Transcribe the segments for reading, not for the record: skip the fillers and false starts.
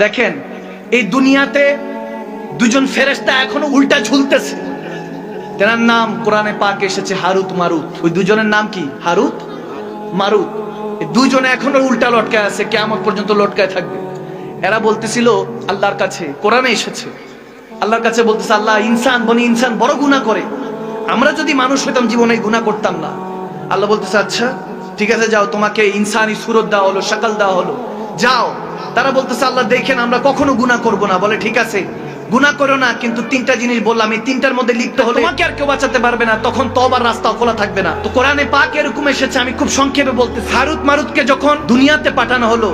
দেখেন এই দুনিয়াতে দুজন ফেরেশতা এখনো উল্টা ঝুলতেছে। তার নাম কোরআনে পাকে এসেছে হারুত মারুত। ওই দুজনের নাম কি? হারুত মারুত। এই দুজনে এখনো উল্টা লটকায় আছে, কিয়ামত পর্যন্ত লটকায় থাকবে। এরা বলতেছিল আল্লাহর কাছে, কোরআনে এসেছে, আল্লাহর কাছে বলতেছে, আল্লাহ বনি ইনসান বড় গুনাহ করে, আমরা যদি মানুষ হইতাম জীবনে গুনাহ করতাম না। আল্লাহ বলতেছে আচ্ছা ঠিক আছে, যাও, তোমাকে ইনসানি সুরত দেওয়া হলো, শাকল দেওয়া হলো, যাও। তারা বলতেছে আল্লাহ দেখেন আমরা কখনো গুনাহ করব না। বলে ঠিক আছে গুনাহ করো না, কিন্তু তিনটা জিনিস বললাম, এই তিনটার মধ্যে লিপ্ত হলে তোমাকে আর কেউ বাঁচাতে পারবে না, তখন তওবার রাস্তা খোলা থাকবে না। তো কোরআনে পাক এরকম এসেছে, আমি খুব সংক্ষেপে বলতেছি। হারুত মারুতকে যখন দুনিয়াতে পাঠানো হলো,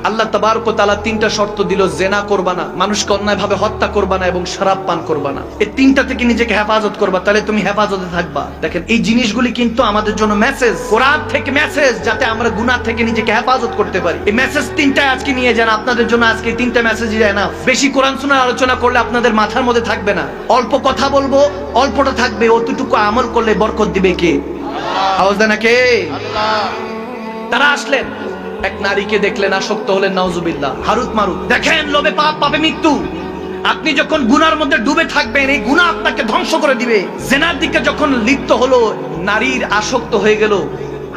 আল্লাহ তাবারক ওয়া তাআলা তিনটা শর্ত দিল, জেনা করবা না, মানুষকে অন্যায়ভাবে হত্যা করবা না, এবং শরাব পান করবা না। এই তিনটা থেকে নিজেকে হেফাজত করবা, তাহলে তুমি হেফাজতে থাকবা। দেখেন এই জিনিসগুলি কিন্তু আমাদের জন্য মেসেজ, কোরআন থেকে মেসেজ, যাতে আমরা গুনাহ থেকে নিজেকে হেফাজত করতে পারি। এই মেসেজ তিনটা আজকে নিয়ে যান আপনাদের জন্য। আজকে তিনটা মেসেজই যায় না। বেশি কোরআন শোনার আলোচনা করলে আপনাদের মাথার মধ্যে থাকবে না। অল্প কথা বলবো, অল্পটা থাকবে, অতটুকু আমল করলে বরকত দিবে কে? আওয়াজ দেন না কে? আল্লাহ। তারা আসলেন, এক নারীকে দেখলেন, আসক্ত হলেন, নাউজুবিল্লাহ। হারুত মারুত দেখেন, লোভে পাপ, পাপে মৃত্যু। আপনি যখন গুনার মধ্যে ডুবে থাকবেন, এই গুনাহ আপনাকে ধ্বংস করে দিবে। জেনার দিকে যখন লিপ্ত হলো, নারীর আসক্ত হয়ে গেল,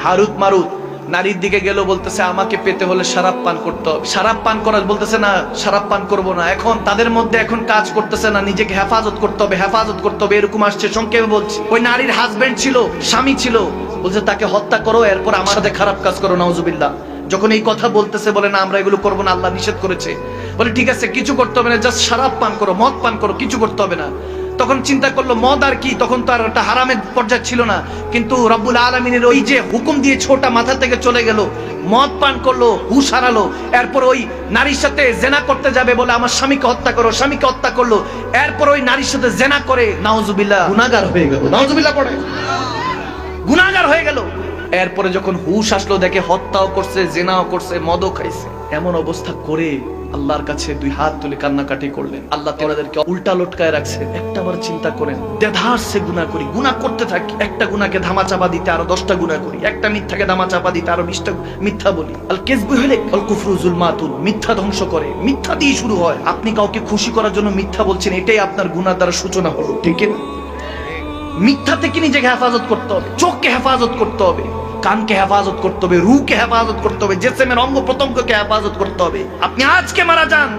হারুত মারুত নারীর দিকে গেল, বলতেছে আমাকে পেতে হলে শরাব পান করতে হবে। শরাব পান করার বলতেছে না, শরাব পান করব না। এখন তাদের মধ্যে এখন কাজ করতেছে না, নিজেকে হেফাজত করতে হবে, হেফাজত করতে হবে, এরকম আসছে। সংক্ষেপে বলছি, ওই নারীর হাজবেন্ড ছিল, স্বামী ছিল, বলছে তাকে হত্যা করো, এরপর আমার সাথে খারাপ কাজ করো, নাউজুবিল্লাহ। যখন এই কথা বলতেছে, বলে না আমরা এগুলো করবো না, আল্লাহ নিষেধ করেছে। বলে ঠিক আছে কিছু করতে হবে না, জাস্ট শরাব পান করো, মদ পান করো, কিছু করতে হবে না। তখন চিন্তা করলো মদ আর কি, তখন তো আর একটা হারামের পর্যায়ে ছিল না, কিন্তু রব্বুল আলামিনের ওই যে হুকুম দিয়ে ছোটা মাথা থেকে চলে গেল, মদ পান করলো, হুশ হারালো। এরপর ওই নারীর সাথে জেনা করতে যাবে, বলে আমার স্বামীকে হত্যা করো, স্বামীকে হত্যা করলো। এরপর ওই নারীর সাথে জেনা করে, নাউজুবিল্লাহ, গুনাহগার হয়ে গেল। নাউজুবিল্লাহ পড়ে, গুনাহগার হয়ে গেল। এরপরে যখন হুশ আসলো, দেখে হত্যাও করছে, জেনাও করছে, মদও খাইছে। এমন অবস্থা করে আল্লাহর কাছে দুই হাত তুলে কান্নাকাটি করলেন। আল্লাহ তাদেরকে উল্টা লটকায় রাখছে। একটা বার চিন্তা করেন, দেধারসে গুনাহ করি, গুনাহ করতে থাকি, একটা গুনাহকে ধামাচাপা দিতে আরো 10টা গুনাহ করি, একটা মিথ্যাকে ধামাচাপা দিতে আরো 20টা মিথ্যা বলি। আল কিযবু হিলাক আল কুফরু যুলমাতুন, মিথ্যা ধ্বংস করে, মিথ্যা দিয়ে শুরু হয়। আপনি কাউকে খুশি করার জন্য মিথ্যা বলছেন, এটাই আপনার গুনাহ দ্বারা সূচনা হলো, ঠিক না? মিথ্যা থেকে নিজেকে হেফাজত করতে হবে, চোখকে হেফাজত করতে হবে, কানকে হেফাজত করতে হবে, রুহকে হেফাজত করতে হবে, জিসমের অঙ্গ প্রত্যঙ্গকে হেফাজত করতে হবে। আপনি আজকে মারা যান,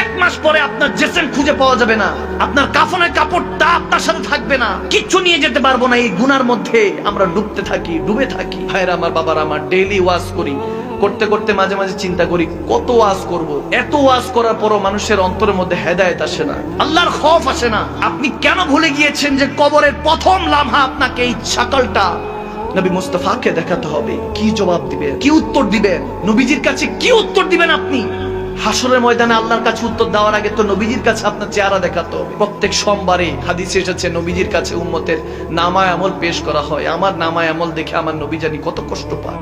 1 মাস পরে আপনার জিসম খুঁজে পাওয়া যাবে না, আপনার কাফনের কাপড়টা আপনার সাথে থাকবে না, কিচ্ছু নিয়ে যেতে পারবো না। এই গুনার মধ্যে আমরা ডুবতে থাকি, ডুবে থাকি। ভাইরা আমার, বাবার আমার, ডেইলি ওয়াজ করি, করতে করতে মাঝে মাঝে চিন্তা করি কত ওয়াজ করব। এত ওয়াজ করার পরও মানুষের অন্তরের মধ্যে হেদায়েত আসে না, আল্লাহর খৌফ আসে না। আপনি কেন ভুলে গিয়েছেন যে কবরের প্রথম লামহা আপনাকে এই শাকলটা নবী মুস্তাফাকে দেখাতে হবে? কি জবাব দিবেন, কি উত্তর দিবেন? নবীজির কাছে কি উত্তর দিবেন আপনি? হাসরের ময়দানে আল্লাহর কাছে উত্তর দেওয়ার আগে তো নবীজির কাছে আপনার চেহারা দেখাতে হবে। প্রত্যেক সোমবারে হাদিসে এসেছে নবীজির কাছে উম্মতের নামায়ে আমল পেশ করা হয়। আমার নামায়ে আমল দেখে আমার নবী জানি কত কষ্ট পায়।